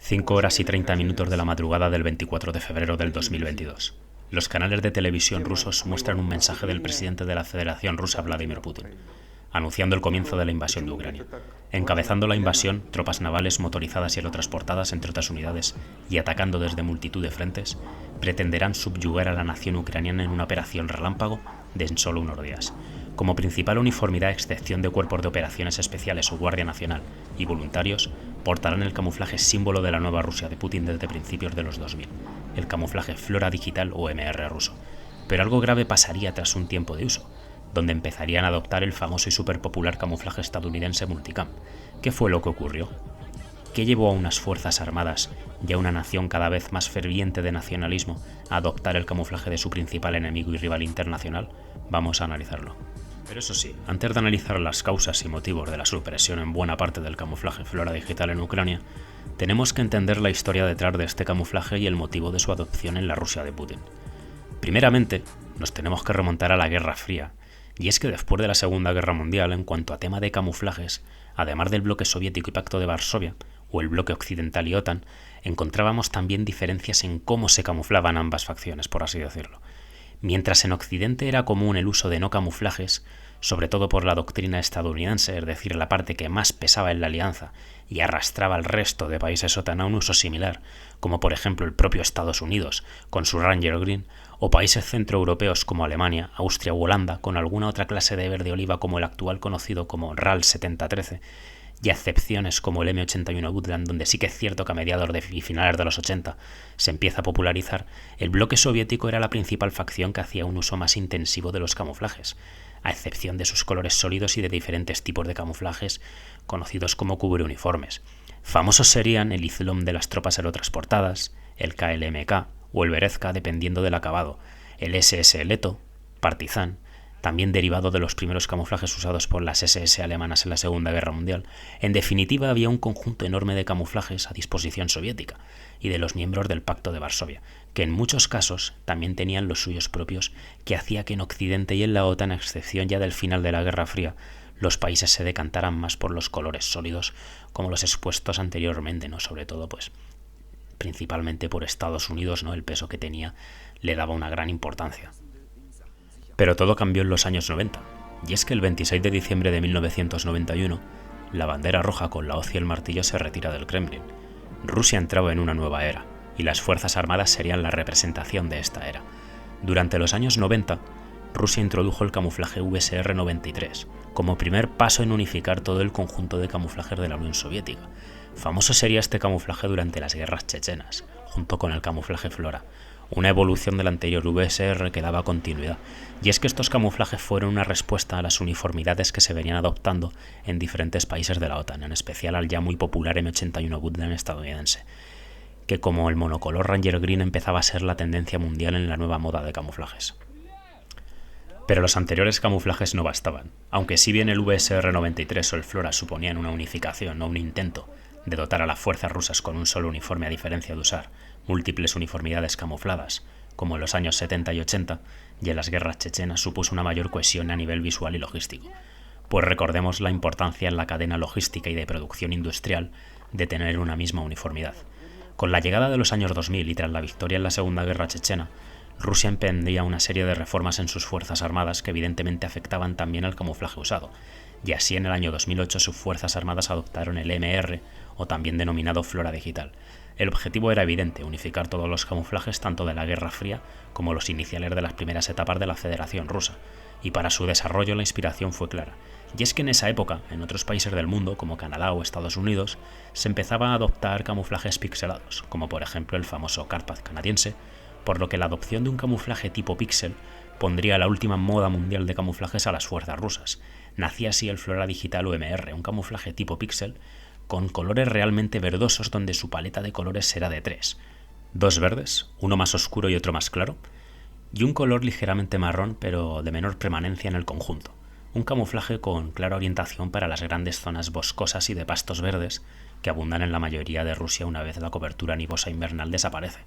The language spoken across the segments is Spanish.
5 horas y 30 minutos de la madrugada del 24 de febrero del 2022. Los canales de televisión rusos muestran un mensaje del presidente de la Federación Rusa, Vladimir Putin, anunciando el comienzo de la invasión de Ucrania. Encabezando la invasión, tropas navales motorizadas y aerotransportadas, entre otras unidades, y atacando desde multitud de frentes, pretenderán subyugar a la nación ucraniana en una operación relámpago de en solo unos días. Como principal uniformidad, a excepción de cuerpos de operaciones especiales o Guardia Nacional y voluntarios, portarán el camuflaje símbolo de la nueva Rusia de Putin desde principios de los 2000, el camuflaje Flora Digital o MR ruso. Pero algo grave pasaría tras un tiempo de uso, donde empezarían a adoptar el famoso y superpopular camuflaje estadounidense Multicam. ¿Qué fue lo que ocurrió? ¿Qué llevó a unas fuerzas armadas y a una nación cada vez más ferviente de nacionalismo a adoptar el camuflaje de su principal enemigo y rival internacional? Vamos a analizarlo. Pero eso sí, antes de analizar las causas y motivos de la supresión en buena parte del camuflaje Flora Digital en Ucrania, tenemos que entender la historia detrás de este camuflaje y el motivo de su adopción en la Rusia de Putin. Primeramente, nos tenemos que remontar a la Guerra Fría, y es que después de la Segunda Guerra Mundial, en cuanto a tema de camuflajes, además del bloque soviético y Pacto de Varsovia, o el bloque occidental y OTAN, encontrábamos también diferencias en cómo se camuflaban ambas facciones, por así decirlo. Mientras en Occidente era común el uso de no camuflajes, sobre todo por la doctrina estadounidense, es decir, la parte que más pesaba en la alianza y arrastraba al resto de países OTAN a un uso similar, como por ejemplo el propio Estados Unidos con su Ranger Green, o países centroeuropeos como Alemania, Austria u Holanda con alguna otra clase de verde oliva como el actual conocido como RAL 7013, y a excepciones como el M81 Woodland, donde sí que es cierto que a mediados y finales de los 80 se empieza a popularizar, el bloque soviético era la principal facción que hacía un uso más intensivo de los camuflajes, a excepción de sus colores sólidos y de diferentes tipos de camuflajes conocidos como cubreuniformes. Famosos serían el Izlom de las tropas aerotransportadas, el KLMK o el Berezka dependiendo del acabado, el SS Leto, Partizan, también derivado de los primeros camuflajes usados por las SS alemanas en la Segunda Guerra Mundial. En definitiva, había un conjunto enorme de camuflajes a disposición soviética y de los miembros del Pacto de Varsovia, que en muchos casos también tenían los suyos propios, que hacía que en Occidente y en la OTAN, a excepción ya del final de la Guerra Fría, los países se decantaran más por los colores sólidos, como los expuestos anteriormente, ¿no? Sobre todo, pues, principalmente por Estados Unidos, ¿no? El peso que tenía le daba una gran importancia. Pero todo cambió en los años 90, y es que el 26 de diciembre de 1991, la bandera roja con la hoz y el martillo se retira del Kremlin. Rusia entraba en una nueva era, y las Fuerzas Armadas serían la representación de esta era. Durante los años 90, Rusia introdujo el camuflaje VSR-93, como primer paso en unificar todo el conjunto de camuflajes de la Unión Soviética. Famoso sería este camuflaje durante las guerras chechenas, junto con el camuflaje Flora, una evolución del anterior VSR que daba continuidad, y es que estos camuflajes fueron una respuesta a las uniformidades que se venían adoptando en diferentes países de la OTAN, en especial al ya muy popular M81 Woodland estadounidense, que como el monocolor Ranger Green empezaba a ser la tendencia mundial en la nueva moda de camuflajes. Pero los anteriores camuflajes no bastaban, aunque si bien el VSR-93 o el Flora suponían una unificación o un intento de dotar a las fuerzas rusas con un solo uniforme a diferencia de usar múltiples uniformidades camufladas, como en los años 70 y 80, y en las guerras chechenas supuso una mayor cohesión a nivel visual y logístico. Pues recordemos la importancia en la cadena logística y de producción industrial de tener una misma uniformidad. Con la llegada de los años 2000 y tras la victoria en la Segunda Guerra Chechena, Rusia emprendía una serie de reformas en sus fuerzas armadas que evidentemente afectaban también al camuflaje usado, y así en el año 2008 sus fuerzas armadas adoptaron el MR, o también denominado Flora Digital. El objetivo era evidente, unificar todos los camuflajes tanto de la Guerra Fría como los iniciales de las primeras etapas de la Federación Rusa, y para su desarrollo la inspiración fue clara. Y es que en esa época, en otros países del mundo, como Canadá o Estados Unidos, se empezaba a adoptar camuflajes pixelados, como por ejemplo el famoso Carpath canadiense, por lo que la adopción de un camuflaje tipo píxel pondría la última moda mundial de camuflajes a las fuerzas rusas. Nacía así el Flora Digital UMR, un camuflaje tipo píxel con colores realmente verdosos donde su paleta de colores será de 3. 2 verdes, uno más oscuro y otro más claro, y un color ligeramente marrón pero de menor permanencia en el conjunto. Un camuflaje con clara orientación para las grandes zonas boscosas y de pastos verdes que abundan en la mayoría de Rusia una vez la cobertura nivosa invernal desaparece,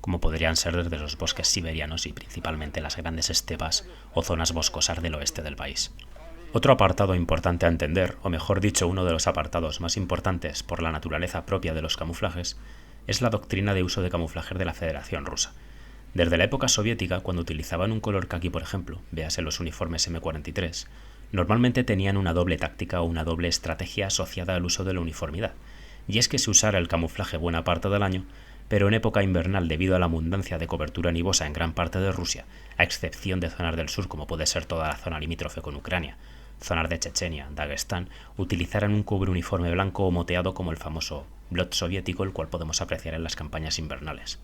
como podrían ser desde los bosques siberianos y principalmente las grandes estepas o zonas boscosas del oeste del país. Otro apartado importante a entender, o mejor dicho, uno de los apartados más importantes por la naturaleza propia de los camuflajes, es la doctrina de uso de camuflaje de la Federación Rusa. Desde la época soviética, cuando utilizaban un color caqui, por ejemplo, véase los uniformes M43, normalmente tenían una doble táctica o una doble estrategia asociada al uso de la uniformidad, y es que se usara el camuflaje buena parte del año, pero en época invernal, debido a la abundancia de cobertura nivosa en gran parte de Rusia, a excepción de zonas del sur como puede ser toda la zona limítrofe con Ucrania, zonas de Chechenia, Dagestán, utilizaran un cubre uniforme blanco o moteado como el famoso blot soviético, el cual podemos apreciar en las campañas invernales.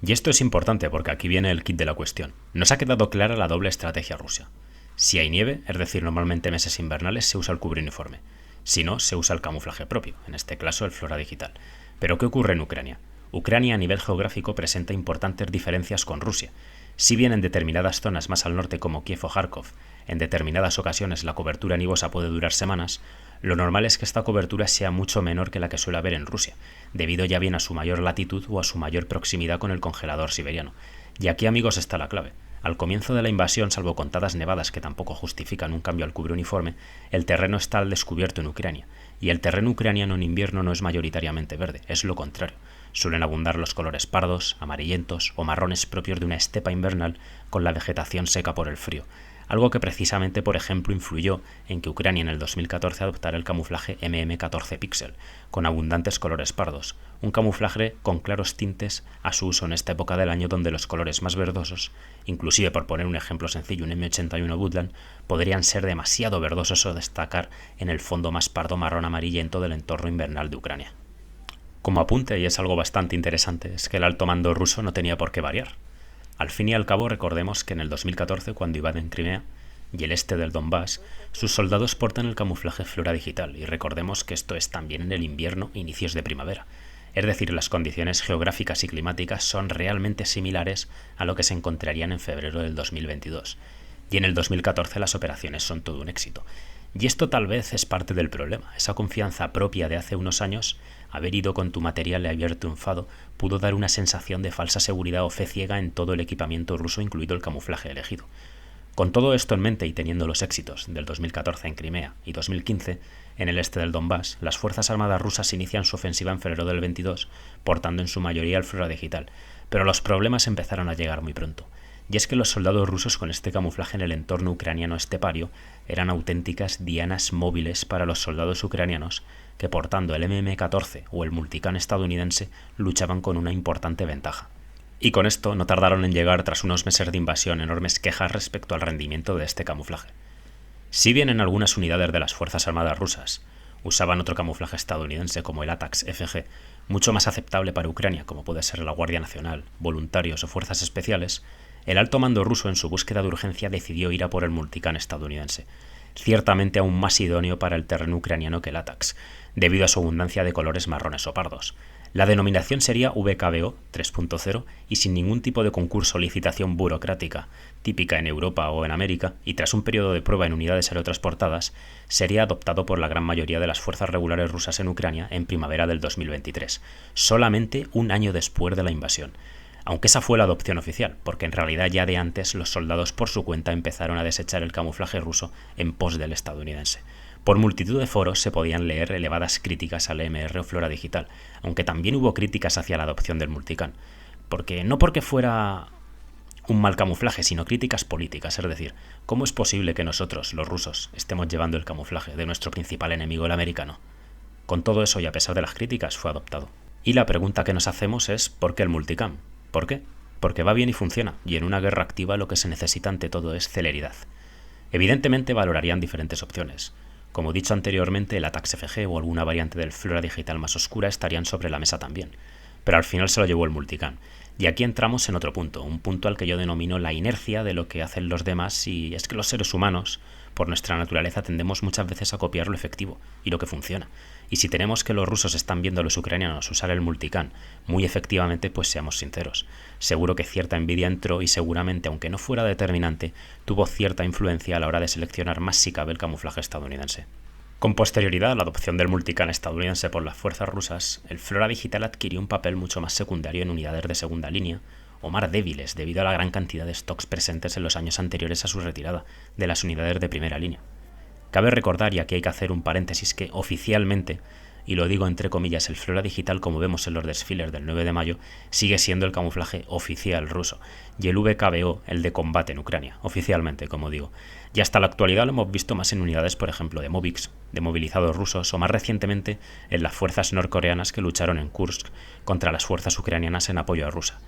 Y esto es importante porque aquí viene el kit de la cuestión. Nos ha quedado clara la doble estrategia rusa. Si hay nieve, es decir, normalmente meses invernales, se usa el cubre uniforme. Si no, se usa el camuflaje propio, en este caso el Flora Digital. Pero ¿qué ocurre en Ucrania? Ucrania a nivel geográfico presenta importantes diferencias con Rusia. Si bien en determinadas zonas más al norte como Kiev o Kharkov, en determinadas ocasiones la cobertura nivosa puede durar semanas, lo normal es que esta cobertura sea mucho menor que la que suele haber en Rusia, debido ya bien a su mayor latitud o a su mayor proximidad con el congelador siberiano. Y aquí, amigos, está la clave. Al comienzo de la invasión, salvo contadas nevadas que tampoco justifican un cambio al cubre uniforme, el terreno está al descubierto en Ucrania, y el terreno ucraniano en invierno no es mayoritariamente verde, es lo contrario. Suelen abundar los colores pardos, amarillentos o marrones propios de una estepa invernal con la vegetación seca por el frío, algo que precisamente, por ejemplo, influyó en que Ucrania en el 2014 adoptara el camuflaje MM14 Pixel, con abundantes colores pardos, un camuflaje con claros tintes a su uso en esta época del año donde los colores más verdosos, inclusive por poner un ejemplo sencillo, un M81 Woodland, podrían ser demasiado verdosos o destacar en el fondo más pardo marrón amarillento del entorno invernal de Ucrania. Como apunte, y es algo bastante interesante, es que el alto mando ruso no tenía por qué variar. Al fin y al cabo, recordemos que en el 2014, cuando invaden Crimea y el este del Donbass, sus soldados portan el camuflaje Flora Digital, y recordemos que esto es también en el invierno e inicios de primavera. Es decir, las condiciones geográficas y climáticas son realmente similares a lo que se encontrarían en febrero del 2022. Y en el 2014 las operaciones son todo un éxito. Y esto tal vez es parte del problema. Esa confianza propia de hace unos años, haber ido con tu material y haber triunfado, pudo dar una sensación de falsa seguridad o fe ciega en todo el equipamiento ruso, incluido el camuflaje elegido. Con todo esto en mente y teniendo los éxitos del 2014 en Crimea y 2015 en el este del Donbass, las Fuerzas Armadas rusas inician su ofensiva en febrero del 22, portando en su mayoría el Flora Digital. Pero los problemas empezaron a llegar muy pronto. Y es que los soldados rusos con este camuflaje en el entorno ucraniano estepario eran auténticas dianas móviles para los soldados ucranianos que, portando el MM14 o el Multican estadounidense, luchaban con una importante ventaja. Y con esto no tardaron en llegar, tras unos meses de invasión, enormes quejas respecto al rendimiento de este camuflaje. Si bien en algunas unidades de las Fuerzas Armadas rusas usaban otro camuflaje estadounidense como el ATACMS FG, mucho más aceptable para Ucrania, como puede ser la Guardia Nacional, voluntarios o fuerzas especiales, el alto mando ruso, en su búsqueda de urgencia, decidió ir a por el Multican estadounidense, ciertamente aún más idóneo para el terreno ucraniano que el ATACMS, debido a su abundancia de colores marrones o pardos. La denominación sería VKBO 3.0 y sin ningún tipo de concurso o licitación burocrática, típica en Europa o en América, y tras un periodo de prueba en unidades aerotransportadas, sería adoptado por la gran mayoría de las fuerzas regulares rusas en Ucrania en primavera del 2023, solamente un año después de la invasión. Aunque esa fue la adopción oficial, porque en realidad ya de antes los soldados por su cuenta empezaron a desechar el camuflaje ruso en pos del estadounidense. Por multitud de foros se podían leer elevadas críticas al MR o Flora Digital, aunque también hubo críticas hacia la adopción del Multican. No porque fuera un mal camuflaje, sino críticas políticas, es decir, ¿cómo es posible que nosotros, los rusos, estemos llevando el camuflaje de nuestro principal enemigo, el americano? Con todo eso, y a pesar de las críticas, fue adoptado. Y la pregunta que nos hacemos es ¿por qué el Multican? ¿Por qué? Porque va bien y funciona, y en una guerra activa lo que se necesita ante todo es celeridad. Evidentemente valorarían diferentes opciones. Como dicho anteriormente, el ATACMS FG o alguna variante del Flora Digital más oscura estarían sobre la mesa también, pero al final se lo llevó el Multican. Y aquí entramos en otro punto, un punto al que yo denomino la inercia de lo que hacen los demás, y es que los seres humanos, por nuestra naturaleza, tendemos muchas veces a copiar lo efectivo y lo que funciona. Y si tenemos que los rusos están viendo a los ucranianos usar el Multican muy efectivamente, pues seamos sinceros. Seguro que cierta envidia entró y seguramente, aunque no fuera determinante, tuvo cierta influencia a la hora de seleccionar más si cabe el camuflaje estadounidense. Con posterioridad a la adopción del Multican estadounidense por las fuerzas rusas, el Flora Digital adquirió un papel mucho más secundario en unidades de segunda línea, o más débiles debido a la gran cantidad de stocks presentes en los años anteriores a su retirada de las unidades de primera línea. Cabe recordar, y aquí hay que hacer un paréntesis, que oficialmente y lo digo entre comillas, el Flora Digital, como vemos en los desfiles del 9 de mayo, sigue siendo el camuflaje oficial ruso, y el VKBO el de combate en Ucrania, oficialmente, como digo. Y hasta la actualidad lo hemos visto más en unidades, por ejemplo, de Moviks, de movilizados rusos, o más recientemente en las fuerzas norcoreanas que lucharon en Kursk contra las fuerzas ucranianas en apoyo a Rusia.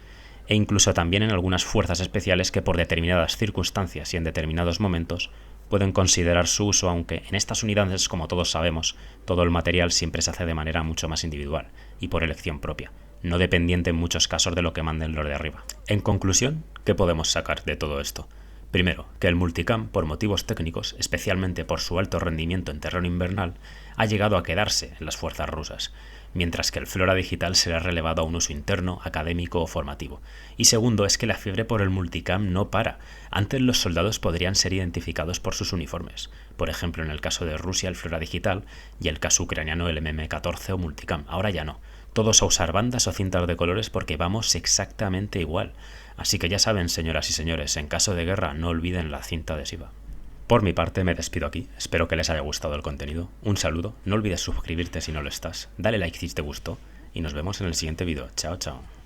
E incluso también en algunas fuerzas especiales que por determinadas circunstancias y en determinados momentos pueden considerar su uso, aunque en estas unidades, como todos sabemos, todo el material siempre se hace de manera mucho más individual y por elección propia, no dependiente en muchos casos de lo que manden los de arriba. En conclusión, ¿qué podemos sacar de todo esto? Primero, que el multicam, por motivos técnicos, especialmente por su alto rendimiento en terreno invernal, ha llegado a quedarse en las fuerzas rusas, mientras que el Flora Digital será relevado a un uso interno, académico o formativo. Y segundo, es que la fiebre por el multicam no para. Antes los soldados podrían ser identificados por sus uniformes, por ejemplo en el caso de Rusia el Flora Digital y el caso ucraniano el MM14 o multicam. Ahora ya no. Todos a usar bandas o cintas de colores porque vamos exactamente igual. Así que ya saben, señoras y señores, en caso de guerra no olviden la cinta adhesiva. Por mi parte me despido aquí, espero que les haya gustado el contenido, un saludo, no olvides suscribirte si no lo estás, dale like si te gustó y nos vemos en el siguiente vídeo, chao chao.